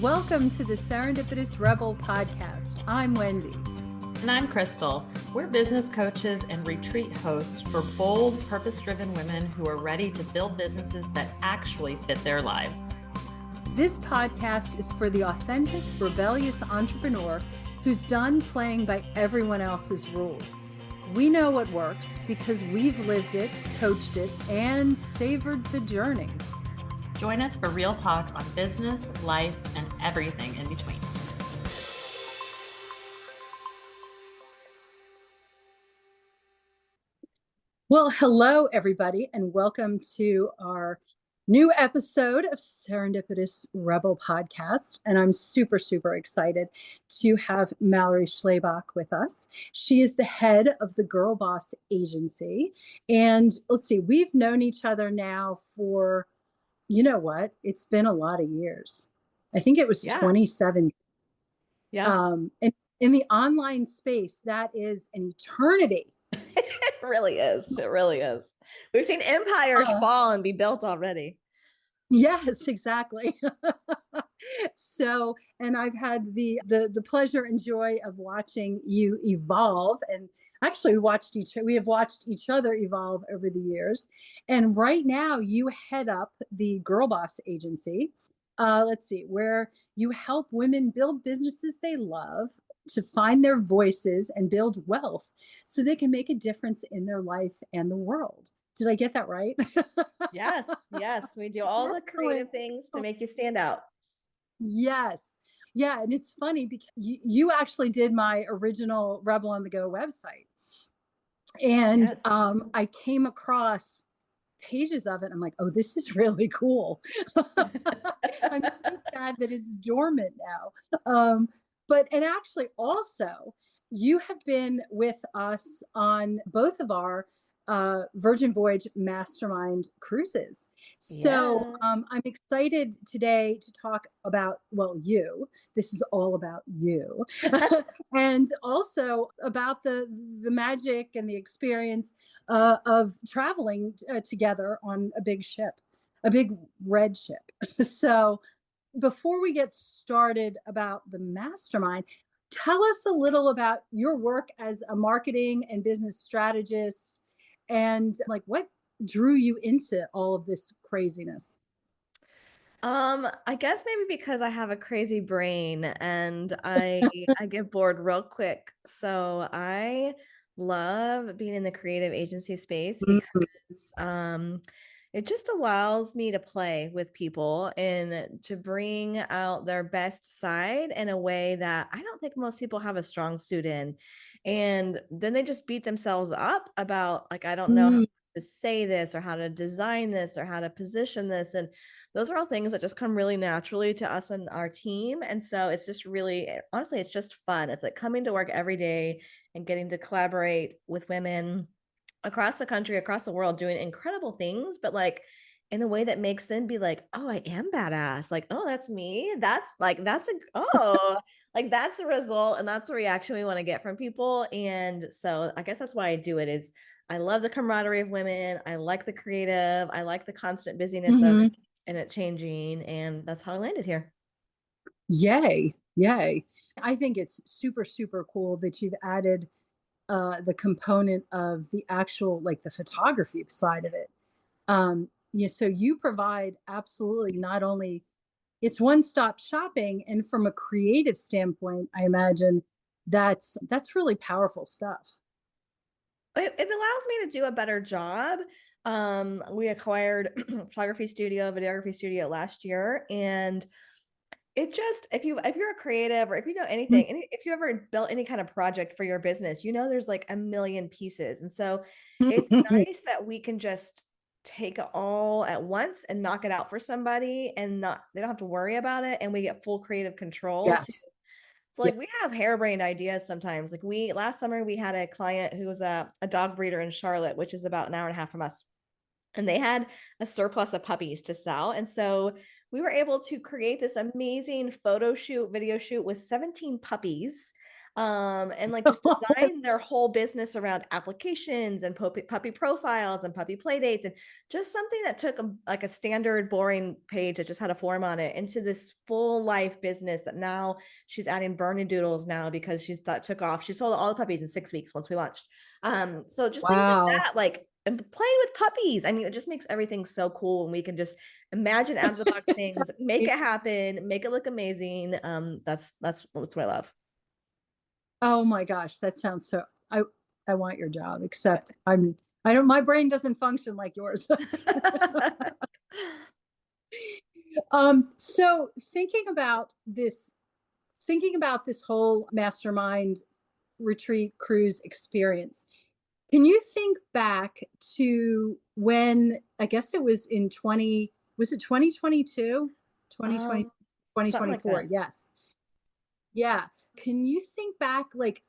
Welcome to the Serendipitous Rebel podcast. I'm Wendy. And I'm Krystal. We're business coaches and retreat hosts for bold, purpose-driven women who are ready to build businesses that actually fit their lives. This podcast is for the authentic, rebellious entrepreneur who's done playing by everyone else's rules. We know what works because we've lived it, coached it, and savored the journey. Join us for real talk on business, life, and everything in between. Well, hello, everybody, and welcome to our new episode of Serendipitous Rebel podcast. And I'm super, super excited to have Mallory Schlabach with us. She is the head of the Girl Boss Agency. And let's see, we've known each other now for, you know what? It's been a lot of years. I think it was 2017. Yeah. And in the online space, that is an eternity. It really is. It really is. We've seen empires fall and be built already. Yes, exactly. So, and I've had the pleasure and joy of watching you evolve, and actually we have watched each other evolve over the years. And right now you head up the Girl Boss Agency. Let's see, where you help women build businesses they love, to find their voices and build wealth so they can make a difference in their life and the world. Did I get that right? Yes. We do all the creative things to make you stand out. Yes. Yeah. And it's funny because you actually did my original Rebel on the Go website. And Yes. I came across pages of it. I'm like, oh, this is really cool. I'm so sad that it's dormant now. And actually also, you have been with us on both of our Virgin Voyage Mastermind cruises. So I'm excited today to talk about, well, you. This is all about you. And also about the magic and the experience of traveling together on a big ship, a big red ship. So before we get started about the mastermind, tell us a little about your work as a marketing and business strategist, and like what drew you into all of this craziness. I guess maybe because I have a crazy brain and I get bored real quick. So I love being in the creative agency space because it just allows me to play with people and to bring out their best side in a way that I don't think most people have a strong suit in. And then they just beat themselves up about, like, I don't know how to say this or how to design this or how to position this. And those are all things that just come really naturally to us and our team. And so it's just really, honestly, it's just fun. It's like coming to work every day and getting to collaborate with women across the country, across the world, doing incredible things, but like in a way that makes them be like, oh, I am badass. Like, oh, that's me. That's like that's the result. And that's the reaction we want to get from people. And so I guess that's why I do it. Is I love the camaraderie of women. I like the creative. I like the constant busyness of it and it changing. And that's how I landed here. Yay. I think it's super, super cool that you've added the component of the actual, like the photography side of it. So you provide absolutely not only it's one-stop shopping, and from a creative standpoint, I imagine that's really powerful stuff. It allows me to do a better job. We acquired a photography studio, videography studio last year, and it just, if you're a creative or if you know anything, if you ever built any kind of project for your business, there's like a million pieces. And so it's nice that we can just take it all at once and knock it out for somebody and they don't have to worry about it. And we get full creative control. Yes. So like we have harebrained ideas sometimes. Like last summer we had a client who was a dog breeder in Charlotte, which is about an hour and a half from us. And they had a surplus of puppies to sell. And so we were able to create this amazing video shoot with 17 puppies and like just design their whole business around applications and puppy profiles and puppy play dates, and just something that took like a standard boring page that just had a form on it into this full life business that now she's adding Bernedoodles now because took off. She sold all the puppies in 6 weeks once we launched. So just things like Wow. that, like, and playing with puppies. I mean, it just makes everything so cool when we can just imagine out of the box things, make it happen, make it look amazing. That's what I love. Oh my gosh, that sounds so I want your job, except I don't my brain doesn't function like yours. So thinking about this whole mastermind retreat cruise experience, can you think back to when, I guess it was in 20, was it 2022? 2020, Um, Something like that. yes. Yeah. Can you think back, like,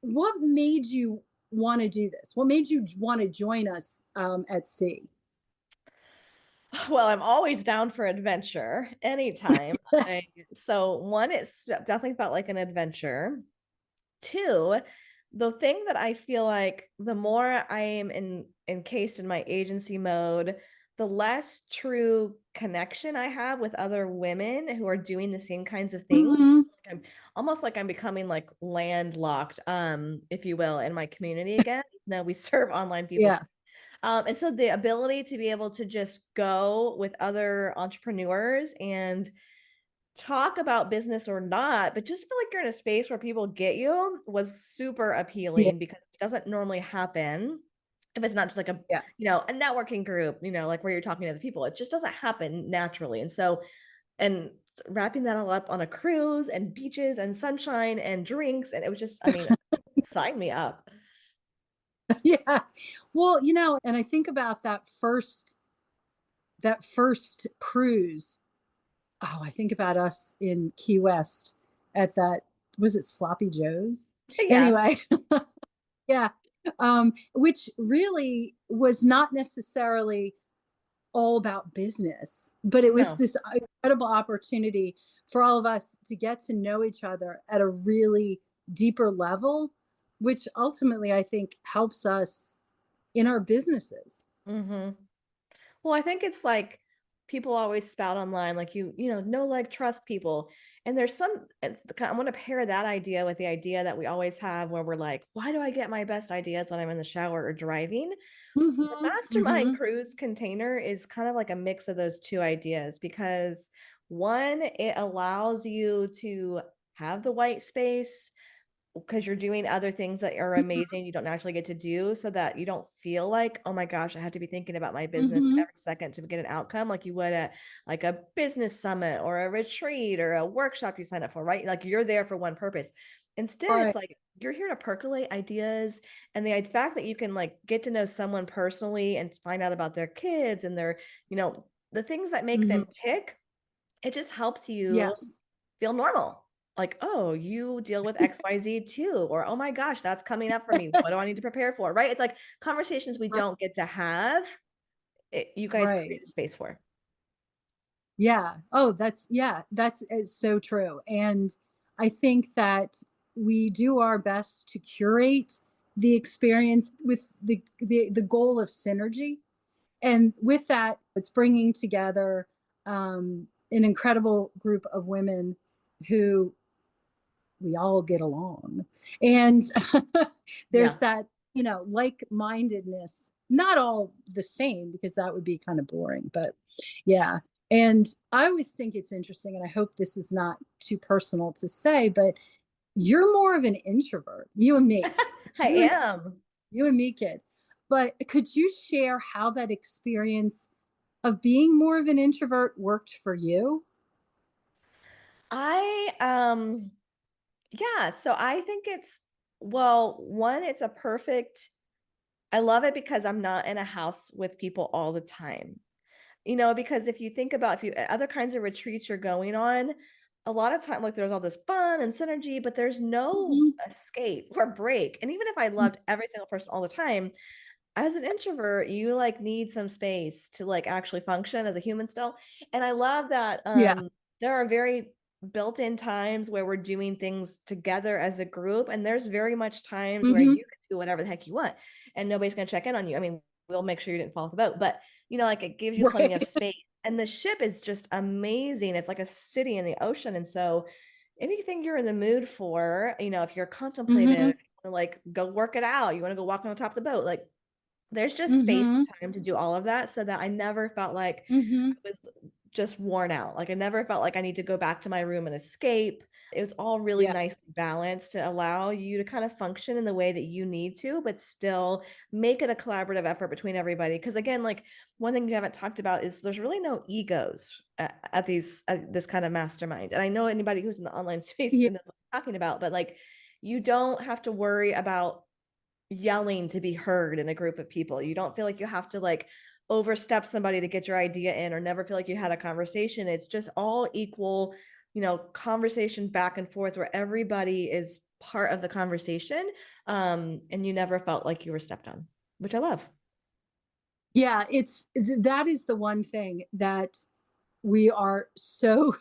what made you want to do this? What made you want to join us at sea? Well, I'm always down for adventure anytime. Yes. So one, it's definitely felt like an adventure. Two, the thing that I feel like the more I am encased in my agency mode, the less true connection I have with other women who are doing the same kinds of things. Hmm. I'm almost like I'm becoming like landlocked, if you will, in my community again. Now we serve online people Yeah. too. And so the ability to be able to just go with other entrepreneurs and talk about business or not, but just feel like you're in a space where people get you was super Yeah. appealing because it doesn't normally happen if it's not just like Yeah. a networking group, like where you're talking to other people. It just doesn't happen naturally. And so, and wrapping that all up on a cruise and beaches and sunshine and drinks. And it was just, I mean, sign me up. Yeah. Well, and I think about that first cruise. Oh, I think about us in Key West at that, was it Sloppy Joe's? Yeah. Anyway, yeah. Which really was not necessarily all about business, but it was No. this incredible opportunity for all of us to get to know each other at a really deeper level, which ultimately I think helps us in our businesses. Hmm. Well, I think it's like people always spout online, like no, like trust people. And there's I want to pair that idea with the idea that we always have where we're like, why do I get my best ideas when I'm in the shower or driving? The Hmm. mastermind Hmm. cruise container is kind of like a mix of those two ideas because one, it allows you to have the white space because you're doing other things that are amazing you don't naturally get to do, so that you don't feel like, oh my gosh, I have to be thinking about my business Hmm. every second to get an outcome like you would at like a business summit or a retreat or a workshop you sign up for, right? Like you're there for one purpose. Instead, Right. it's like you're here to percolate ideas, and the fact that you can like get to know someone personally and find out about their kids and their, the things that make Hmm. them tick, it just helps you Yes. feel normal. Like, oh, you deal with XYZ too. Or, oh my gosh, that's coming up for me. What do I need to prepare for? Right. It's like conversations we don't get to have. You guys Right. create a space for. Yeah. Oh, that's it's so true. And I think that we do our best to curate the experience with the goal of synergy. And with that, it's bringing together an incredible group of women who we all get along. And there's Yeah. that, like-mindedness, not all the same because that would be kind of boring, but yeah. And I always think it's interesting, and I hope this is not too personal to say, but you're more of an introvert, you and me. I You and am. you and me, kid. But could you share how that experience of being more of an introvert worked for you? I yeah, so I think well, one, it's a perfect, I love it because I'm not in a house with people all the time. Because if you think about if you other kinds of retreats you're going on, a lot of time like there's all this fun and synergy, but there's no Mhm. escape or break. And even if I loved every single person all the time, as an introvert, you like need some space to like actually function as a human still. And I love that Yeah. there are very built-in times where we're doing things together as a group, and there's very much times where Mm-hmm. you can do whatever the heck you want and nobody's going to check in on you. I mean, we'll make sure you didn't fall off the boat, but like it gives you plenty of Right. space. And the ship is just amazing. It's like a city in the ocean. And so anything you're in the mood for, if you're contemplative, Mm-hmm. if you want to like go work it out, you want to go walk on the top of the boat, like there's just space Mm-hmm. and time to do all of that, so that I never felt like Mm-hmm. I was just worn out. Like I never felt like I need to go back to my room and escape. It was all really Yeah. nicely balanced to allow you to kind of function in the way that you need to, but still make it a collaborative effort between everybody. Because again, like one thing you haven't talked about is there's really no egos at this kind of mastermind. And I know anybody who's in the online space Yeah. knows what I'm talking about, but like you don't have to worry about yelling to be heard in a group of people. You don't feel like you have to like overstep somebody to get your idea in, or never feel like you had a conversation. It's just all equal, conversation back and forth where everybody is part of the conversation. And you never felt like you were stepped on, which I love. Yeah. That is the one thing that we are so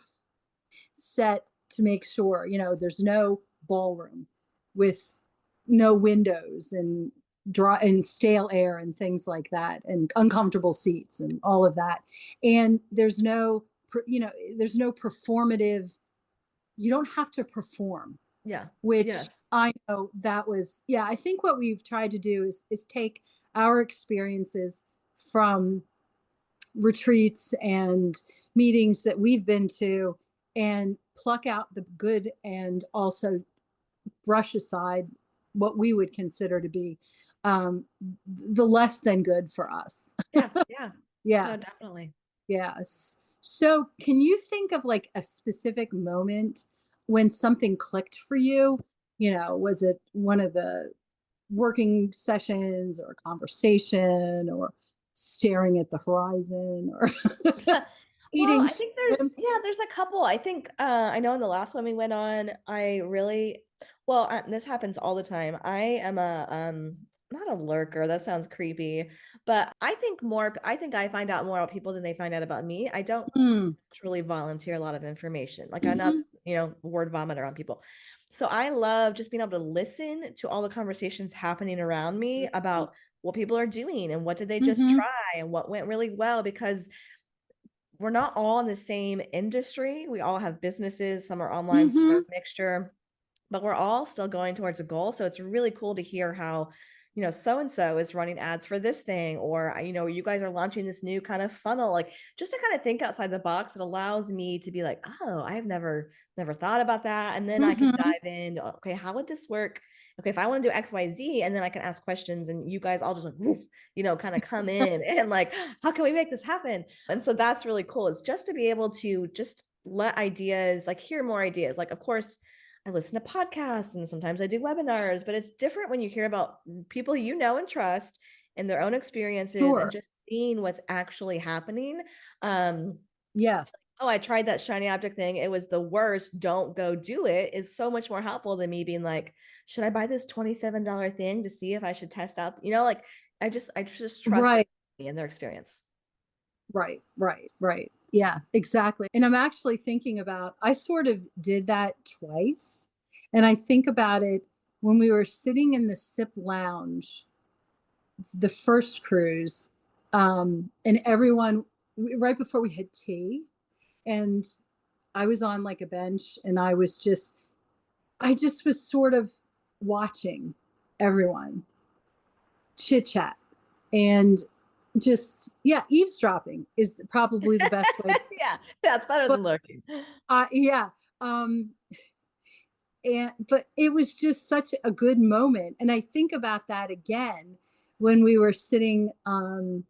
set to make sure, there's no ballroom with no windows and dry and stale air and things like that, and uncomfortable seats and all of that. And there's no performative, you don't have to perform, Yeah. which Yes. I know that was, yeah, I think what we've tried to do is take our experiences from retreats and meetings that we've been to and pluck out the good and also brush aside what we would consider to be um, the less than good for us. Yeah. Yeah. Yeah. No, definitely. Yes. So, can you think of like a specific moment when something clicked for you? Was it one of the working sessions or conversation or staring at the horizon or Well, eating I think shrimp? there's a couple. I think I know in the last one we went on, I really well, this happens all the time. I am a not a lurker. That sounds creepy, but I think I find out more about people than they find out about me. I don't Mm, truly volunteer a lot of information. Like I'm not, mhm, word vomiter on people. So I love just being able to listen to all the conversations happening around me about what people are doing and what did they just mhm, try and what went really well, because we're not all in the same industry. We all have businesses, some are online, some are a mhm. mixture, but we're all still going towards a goal. So it's really cool to hear how, so and so is running ads for this thing, or you guys are launching this new kind of funnel. Like just to kind of think outside the box, it allows me to be like, oh, I have never thought about that. And then I can Mhm. dive in. Okay, how would this work? Okay, if I want to do XYZ, and then I can ask questions, and you guys all just like, woof, kind of come in and like, how can we make this happen? And so that's really cool. It's just to be able to just let ideas, like hear more ideas. Like, of course, I listen to podcasts and sometimes I do webinars, but it's different when you hear about people you know and trust and their own experiences and Sure. just seeing what's actually happening. Um, Yes. oh, I tried that shiny object thing. It was the worst. Don't go do it is so much more helpful than me being like, should I buy this $27 thing to see if I should test out? Like I just trust Right. in their experience. Right. Right. Right. Yeah, exactly. And I'm actually thinking about, I sort of did that twice. And I think about it when we were sitting in the SIP lounge, the first cruise, and everyone, right before we had tea, and I was on like a bench and I just was sort of watching everyone chit chat and just, yeah, eavesdropping is probably the best way. Yeah, that's better But than lurking. yeah, um, but it was just such a good moment, and I think about that again when we were sitting in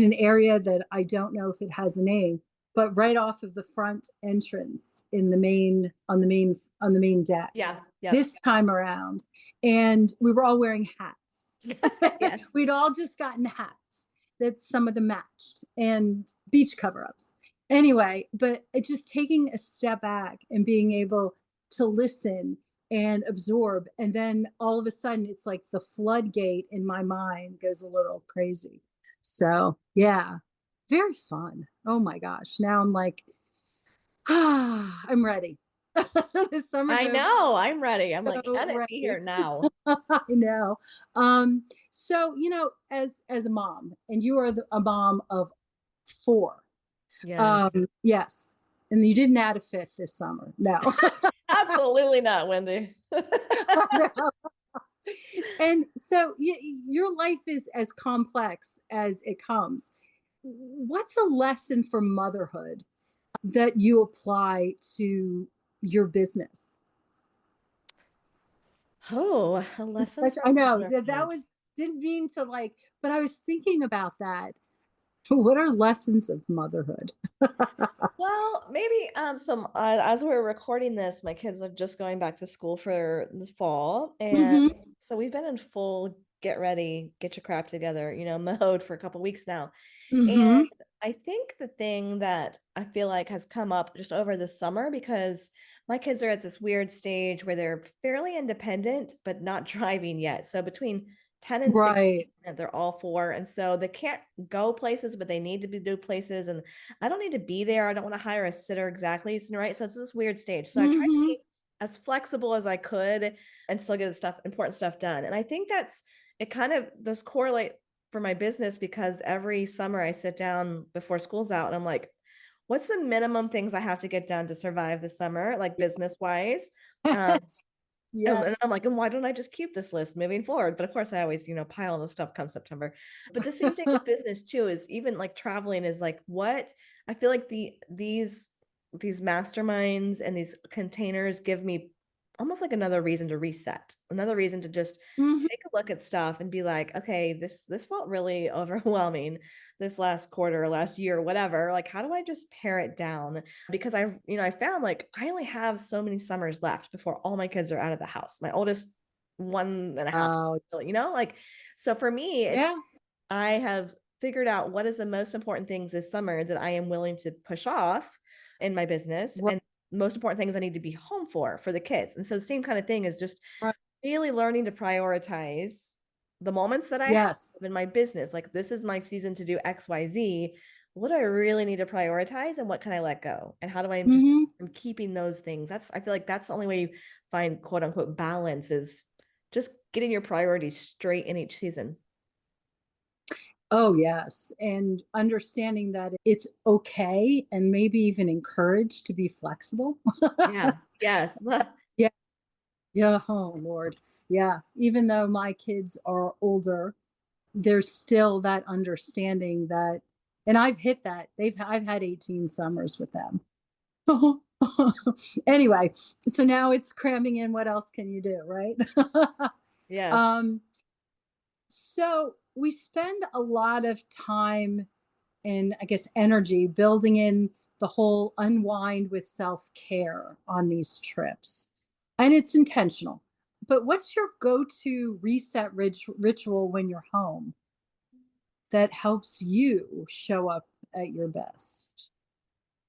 an area that I don't know if it has a name, but right off of the front entrance in the main on the main deck Yeah. Yep. this time around, and we were all wearing hats. Yes. We'd all just gotten hats that some of them matched and beach cover-ups. Anyway, but it just taking a step back and being able to listen and absorb, and then all of a sudden it's like the floodgate in my mind goes a little crazy. So, yeah, very fun. Oh my gosh. Now I'm like, I'm ready. This summer's I over. know, I'm ready. I'm like, So can it be ready. here now? I know. So as a mom, and you are a mom of four. Yes. Yes. And you didn't add a fifth this summer. No. Absolutely not, Wendy. I know. And so your life is as complex as it comes. What's a lesson from motherhood that you apply to your business? Oh, a lesson I from know that motherhood. was didn't mean to but I was thinking about that. What are lessons of motherhood? Well, maybe as we're recording this, my kids are just going back to school for the fall, and Hmm. so we've been in full get ready, get your crap together, mode for a couple weeks now. And Hmm. I think the thing that I feel like has come up just over the summer, because my kids are at this weird stage where they're fairly independent, but not driving yet. So between 10 and 16, Right. they're all four. And so they can't go places, but they need to do places. And I don't need to be there. I don't want to hire a sitter exactly. Right. So it's this weird stage. So I tried to Hmm. be as flexible as I could and still get the important stuff done. And I think it kind of those correlate for my business, because every summer I sit down before school's out and I'm like, what's the minimum things I have to get done to survive the summer, like business wise? Um, Yes. and Yes. and I'm like, and why don't I just keep this list moving forward? But of course, I always, pile the stuff come September. But the same thing with business too, is even like traveling is like what I feel like these masterminds and these containers give me almost like another reason to reset, another reason to just Mhm. take a look at stuff and be like, okay, this felt really overwhelming this last quarter, last year, whatever. Like, how do I just pare it down? Because I found like I only have so many summers left before all my kids are out of the house. My oldest 1.5, Oh, like, so for me, yeah. I have figured out what is the most important things this summer that I am willing to push off in my business, Right. and most important things I need to be home for the kids. And so the same kind of thing is just Right. really learning to prioritize the moments that I have Yes. in my business. Like, this is my season to do XYZ. What do I really need to prioritize, and what can I let go? And how do I just Hmm. I'm keeping those things? I feel like that's the only way you find quote unquote balance, is just getting your priorities straight in each season. Oh, yes. And understanding that it's okay and maybe even encouraged to be flexible. Yeah. Yes. Yeah. Yeah. Oh, Lord. Yeah. Even though my kids are older, there's still that understanding that, and I've hit that. I've had 18 summers with them. Anyway, so now it's cramming in what else can you do, right? Yes. um, so we spend a lot of time and I guess energy building in the whole unwind with self-care on these trips. And it's intentional. But what's your go-to reset ritual when you're home that helps you show up at your best?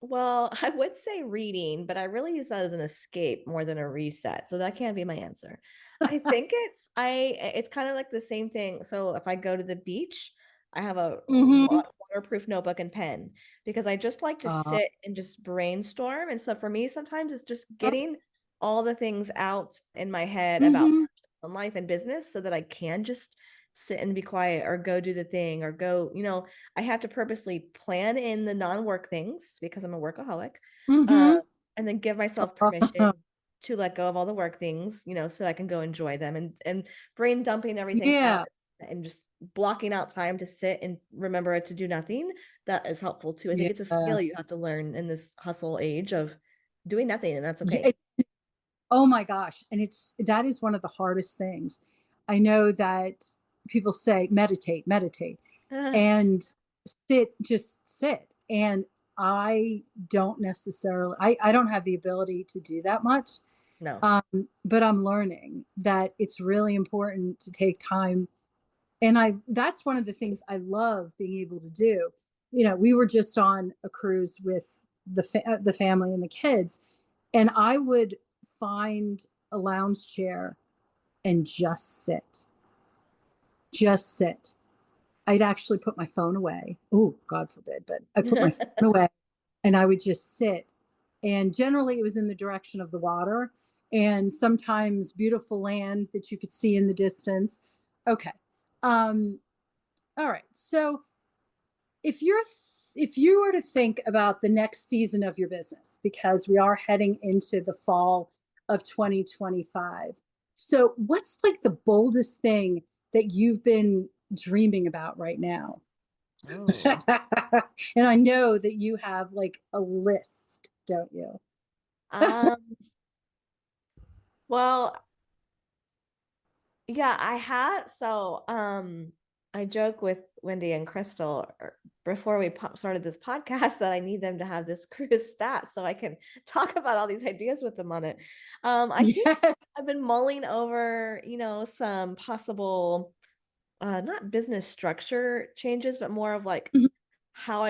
Well, I would say reading, but I really use that as an escape more than a reset. So that can't be my answer. I think it's kind of like the same thing. So if I go to the beach, I have a Hmm. waterproof notebook and pen, because I just like to Uh, sit and just brainstorm. And so for me, sometimes it's just oh, getting all the things out in my head about mhm. life and business so that I can just sit and be quiet, or go do the thing, or go, I have to purposely plan in the non-work things because I'm a workaholic, uh, Mhm. and then give myself permission to let go of all the work things, so I can go enjoy them, and brain dumping everything out Yeah. and just blocking out time to sit and remember to do nothing. That is helpful too. I think it's a Yeah. skill you have to learn in this hustle age of doing nothing, and that's Yeah. okay. Oh my gosh. And that is one of the hardest things. I know that people say meditate, meditate, and just sit. And I don't necessarily, I don't have the ability to do that much. No. But I'm learning that it's really important to take time. And that's one of the things I love being able to do. We were just on a cruise with the family and the kids, and I would find a lounge chair and just sit. I'd actually put my phone away. Oh, God forbid, but I put my phone away and I would just sit And generally it was in the direction of the water, and sometimes beautiful land that you could see in the distance. Okay. Um, all right. So if you were to think about the next season of your business, because we are heading into the fall of 2025. So what's like the boldest thing that you've been dreaming about right now? Oh. And I know that you have like a list, don't you? Um, well, yeah, I had I joke with Wendy and Crystal before we started this podcast that I need them to have this cruise stat so I can talk about all these ideas with them on it. I think Yes. I've been mulling over, some possible not business structure changes, but more of like Mhm. how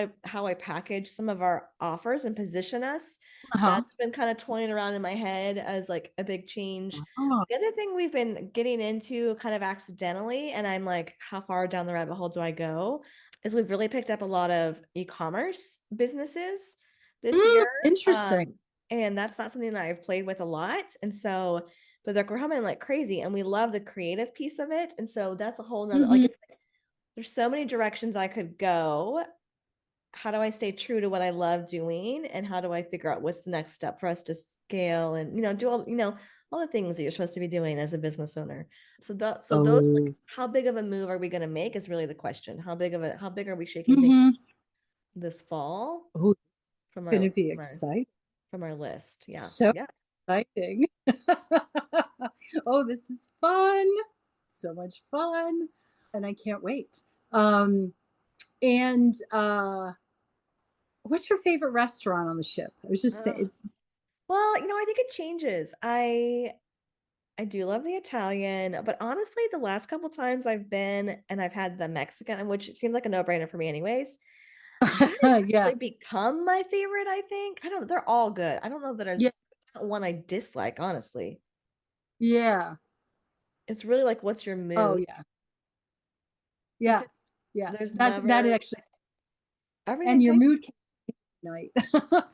I package some of our offers and position us. Uh-huh. That's been kind of toying around in my head as like a big change. Oh. The other thing we've been getting into kind of accidentally, and I'm like, how far down the rabbit hole do I go? Is we've really picked up a lot of e-commerce businesses this year. Interesting. And that's not something that I've played with a lot. And so, but they're coming like crazy, and we love the creative piece of it. And so that's a whole nother, like, Mhm. it's like, there's so many directions I could go. How do I stay true to what I love doing? And how do I figure out what's the next step for us to scale and, do all the things that you're supposed to be doing as a business owner. So those, like, Oh. how big of a move are we going to make is really the question. How big are we shaking things Mhm. this fall Oh, it's from gonna our, be from our, exciting. from our list? Yeah. So Yeah. exciting. Oh, this is fun. So much fun. And I can't wait. And what's your favorite restaurant on the ship? I was just Oh. it's Well, I think it changes. I do love the Italian, but honestly, the last couple times I've been and I've had the Mexican, which seems like a no-brainer for me anyways, that has yeah. actually become my favorite, I think. I don't know, they're all good. I don't know that Yeah. there's one I dislike, honestly. Yeah. It's really like, what's your Oh mood? yeah. Because Yes. Yes. there's That never actually, and everything your tastes mood can night.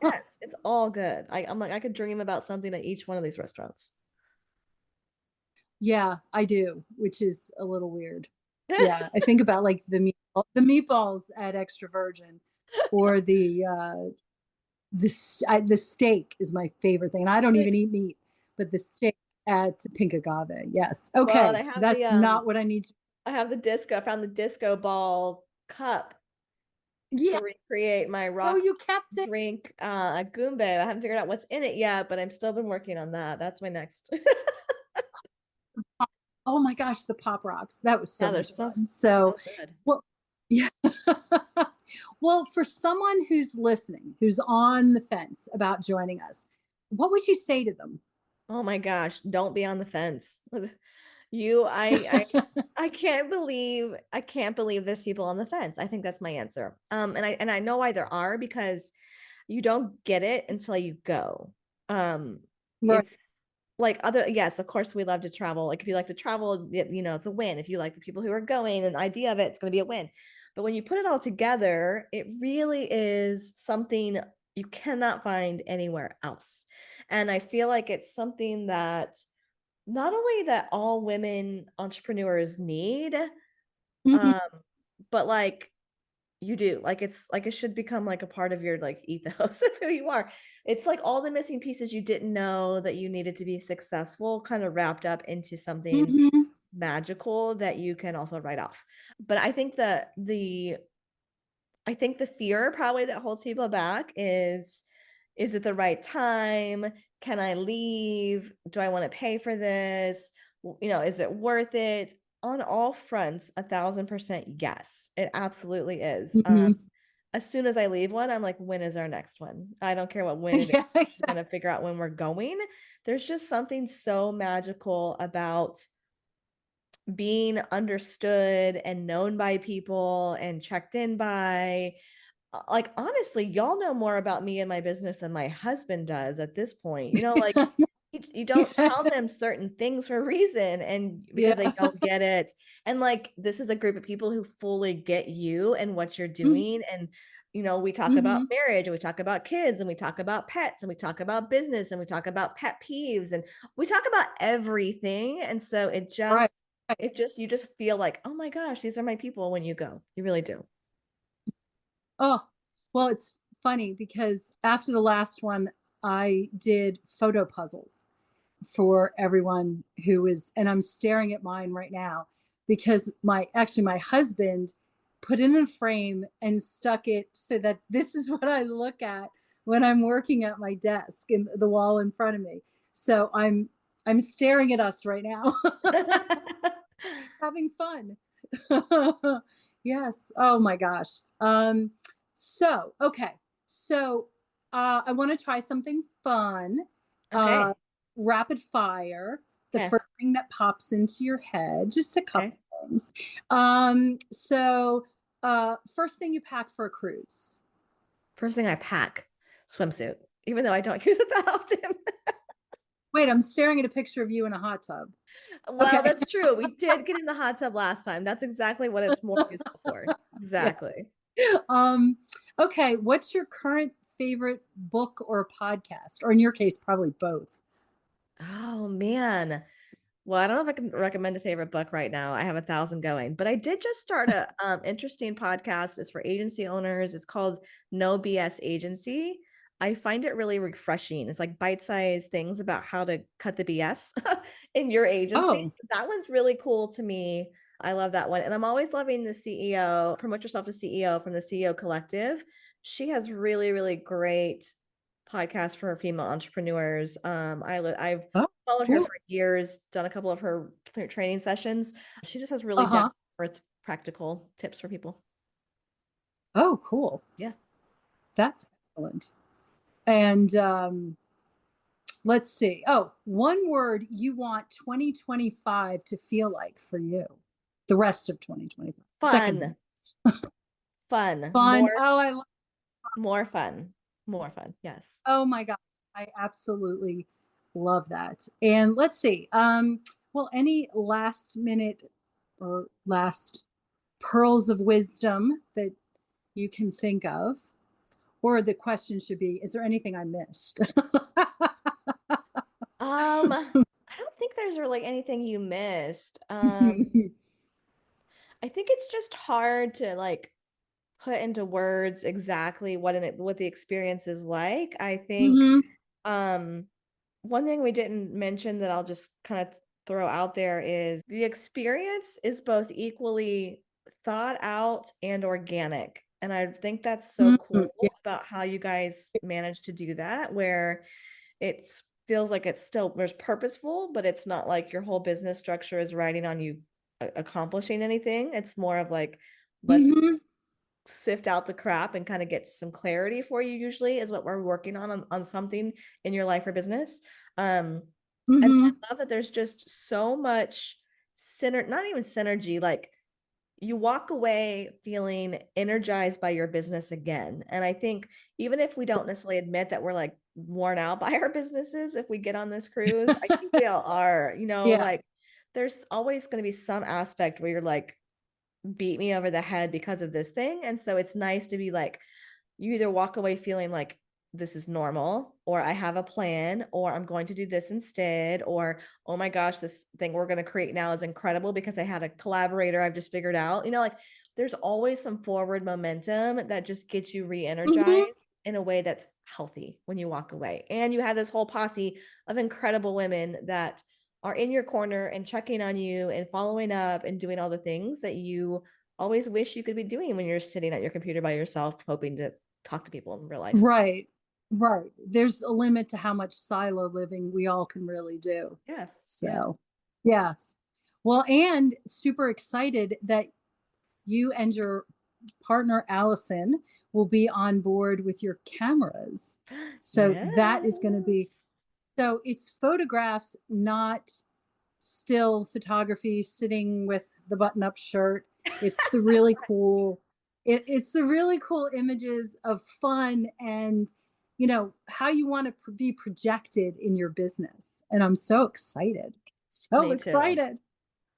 yes, it's all good. I'm like, I could dream about something at each one of these restaurants. Yeah, I do, which is a little weird. Yeah, I think about like the meatballs at Extra Virgin, or the steak is my favorite thing, and I don't See, even eat meat, but the steak at Pink Agave. Yes. well, and Okay, that's not what I need to. I have the disco. I found the disco ball cup Yeah. to recreate my Oh, rock you kept it. drink a Goombay. I haven't figured out what's in it yet, but I'm still been working on that. That's my next. Oh my gosh, the Pop Rocks. That was so Yeah, they're much so fun. So, good. well, yeah. Well, for someone who's listening, who's on the fence about joining us, what would you say to them? Oh my gosh, don't be on the fence. You I can't believe there's people on the fence. I think that's my answer. And I know why there are, because you don't get it until you go. Right. It's like other, yes, of course we love to travel. Like if you like to travel, it's a win. If you like the people who are going and the idea of it, it's going to be a win. But when you put it all together, it really is something you cannot find anywhere else. And I feel like it's something that not only that all women entrepreneurs need, Mhm. um, but like you do, like it's like it should become like a part of your like ethos of who you are. It's like all the missing pieces you didn't know that you needed to be successful kind of wrapped up into something Mhm. magical that you can also write off. But I think the fear probably that holds people back is it the right time? Can I leave? Do I want to pay for this? Is it worth it? On all fronts, 1,000% yes, it absolutely is. Mhm. As soon as I leave one, I'm like, when is our next one? I don't care what when it is. Yeah, I'm exactly. gonna figure out when we're going. There's just something so magical about being understood and known by people and checked in by. Like, honestly, y'all know more about me and my business than my husband does at this point. Like you don't Yeah. tell them certain things for a reason, and because they Yeah. don't get it. And like this is a group of people who fully get you and what you're Mhm. doing, and we talk about Mm-hmm. marriage, and we talk about kids, and we talk about pets, and we talk about business, and we talk about pet peeves, and we talk about everything. And so Right. Right. you just feel like, oh my gosh, these are my people when you go. You really do. Oh, well, it's funny because after the last one, I did photo puzzles for everyone who was, and I'm staring at mine right now because my husband put it in a frame and stuck it so that this is what I look at when I'm working at my desk in the wall in front of me. So I'm staring at us right now, having fun. Yes. Oh my gosh. Okay. So I want to try something fun. Uh Okay. Rapid fire. The Okay. first thing that pops into your head, just a couple Okay. things. First thing you pack for a cruise. First thing I pack, swimsuit, even though I don't use it that often. Wait, I'm staring at a picture of you in a hot tub. Well, Okay. that's true. We did get in the hot tub last time. That's exactly what it's more useful for. Yeah. Exactly. Um, okay. What's your current favorite book or podcast? Or in your case, probably both. Oh man. Well, I don't know if I can recommend a favorite book right now. I have 1,000 going, but I did just start a interesting podcast. It's for agency owners. It's called No BS Agency. I find it really refreshing. It's like bite-sized things about how to cut the BS in your agency. Oh, So that one's really cool to me. I love that one. And I'm always loving the CEO, Promote Yourself to CEO from the CEO Collective. She has really, really great podcasts for female entrepreneurs. I've oh, followed her cool. for years, done a couple of her training sessions. She just has really down Uh-huh. to earth practical tips for people. Oh, cool. Yeah. That's excellent. And let's see. Oh, one word you want 2025 to feel like for you. The rest of 2025. Second Fun. one. Fun. Fun. Oh, I love, More fun. More fun. Yes. oh my God. I absolutely love that. And let's see. Well, any last minute or last pearls of wisdom that you can think of? Or the question should be, is there anything I missed? I don't think there's really anything you missed. I think it's just hard to like put into words exactly what the experience is like. I think Hmm. um one thing we didn't mention that I'll just kind of throw out there is the experience is both equally thought out and organic. And I think that's so Hmm. cool about how you guys managed to do that, where it's feels like it's still there's purposeful, but it's not like your whole business structure is riding on you accomplishing anything. It's more of like, let's Hmm. sift out the crap and kind of get some clarity for you, usually is what we're working on something in your life or business. um and I Hmm. love that there's just so much not even synergy, like you walk away feeling energized by your business again. And I think even if we don't necessarily admit that we're like worn out by our businesses, if we get on this cruise, I think we all are, Yeah. like there's always going to be some aspect where you're like, beat me over the head because of this thing. And so it's nice to be like, you either walk away feeling like this is normal, or I have a plan, or I'm going to do this instead, or oh my gosh, this thing we're going to create now is incredible because I had a collaborator I've just figured out. Like there's always some forward momentum that just gets you Hmm. re-energized in a way that's healthy when you walk away. And you have this whole posse of incredible women that are in your corner and checking on you and following up and doing all the things that you always wish you could be doing when you're sitting at your computer by yourself, hoping to talk to people in real life. Right. Right. There's a limit to how much silo living we all can really do. Yes. Yes. So, yes. Well, and super excited that you and your partner, Allison, will be on board with your cameras. So Yes. that is going to be, so it's photographs, not still photography sitting with the button up shirt. It's the really cool, it's the really cool images of fun and, how you want to be projected in your business. And I'm so excited. So Me too. excited.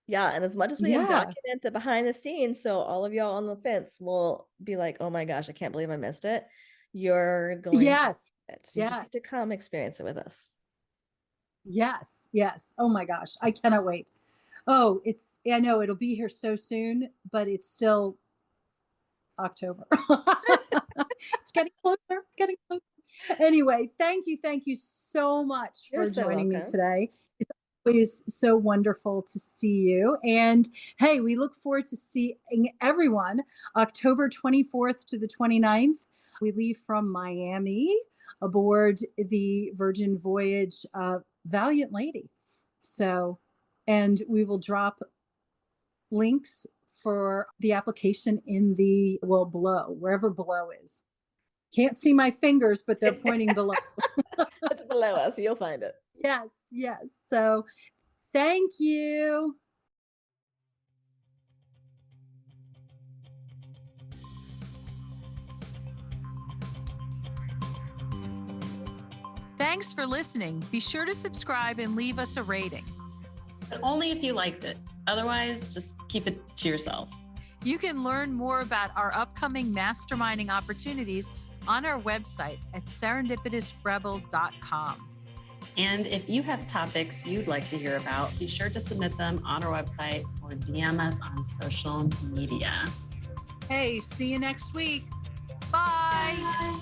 Yeah, and as much as we can Yeah. document the behind the scenes, so all of y'all on the fence will be like, "Oh my gosh, I can't believe I missed it." You're going to Yes. miss it. You just Yeah. need to come experience it with us. Yes. Yes. Oh my gosh. I cannot wait. Oh, I know it'll be here so soon, but it's still October. It's getting closer. Anyway, thank you so much You're for so joining me welcome. today. It's always so wonderful to see you. And hey, we look forward to seeing everyone October 24th to the 29th. We leave from Miami aboard the Virgin Voyage Valiant Lady. So, and we will drop links for the application in the, well, below, wherever below is. Can't see my fingers, but they're pointing below. It's below us. You'll find it. Yes, yes. So thank you. Thanks for listening. Be sure to subscribe and leave us a rating. But only if you liked it. Otherwise, just keep it to yourself. You can learn more about our upcoming masterminding opportunities on our website at serendipitousrebel.com. And if you have topics you'd like to hear about, be sure to submit them on our website or DM us on social media. Hey, see you next week. Bye. Bye.